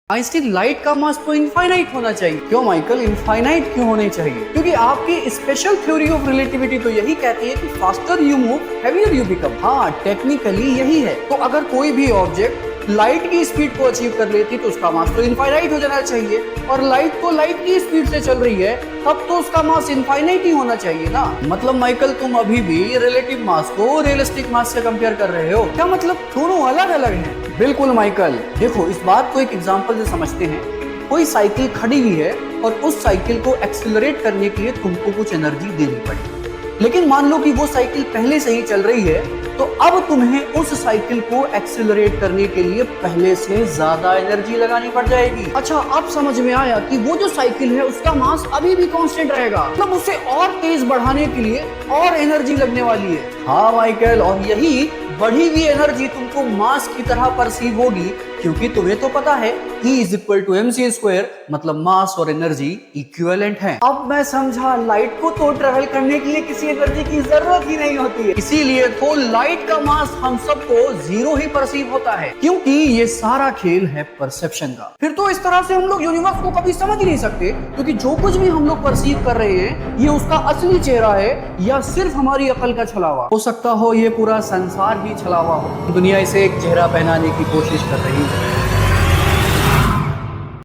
Einstein light का मास तो infinite होना चाहिए। क्यों माइकल, इनफाइनाइट क्यों होने चाहिए? क्योंकि आपकी स्पेशल थ्योरी ऑफ रिलेटिविटी तो यही कहती है कि faster you move heavier you become. हाँ, टेक्निकली यही है। तो अगर कोई भी ऑब्जेक्ट लाइट की स्पीड को अचीव कर लेती तो उसका मास तो इनफाइनाइट हो जाना चाहिए, और लाइट तो लाइट की स्पीड से चल रही है तब तो उसका मास इनफाइनाइट ही होना चाहिए ना। मतलब माइकल, तुम अभी भी रिलेटिव मास को रियलिस्टिक मास से कंपेयर कर रहे हो क्या? मतलब दोनों अलग अलग हैं। बिल्कुल माइकल, देखो इस बात को एक एग्जांपल से समझते हैं। कोई साइकिल खड़ी हुई है और उस साइकिल को एक्सीलरेट करने के लिए तुमको कुछ एनर्जी देनी पड़ी, लेकिन मान लो कि वो साइकिल पहले से ही चल रही है, तो अब तुम्हें उस साइकिल को एक्सीलरेट करने के लिए पहले से ज्यादा एनर्जी लगानी पड़ जाएगी। अच्छा, अब समझ में आया कि वो जो साइकिल है उसका मास अभी भी कांस्टेंट रहेगा, मतलब उसे और तेज बढ़ाने के लिए और एनर्जी लगने वाली है। हाँ माइकल, और यही बढ़ी हुई एनर्जी तुमको मास की तरह परसीव होगी, क्योंकि तुम्हें तो पता है E = mc², मतलब मास और एनर्जी इक्विवेलेंट है। अब मैं समझा, लाइट को तो ट्रेवल करने के लिए किसी एनर्जी की जरूरत ही नहीं होती है, इसीलिए तो लाइट का मास हम सबको 0 ही परसीव होता है, क्योंकि ये सारा खेल है परसेप्शन का। फिर तो इस तरह से हम लोग यूनिवर्स को कभी समझ ही नहीं सकते, क्योंकि जो कुछ भी हम लोग परसीव कर रहे हैं ये उसका असली चेहरा है या सिर्फ हमारी अकल का छलावा। हो सकता हो ये पूरा संसार ही छलावा हो, दुनिया इसे एक चेहरा पहनाने की कोशिश कर रही है।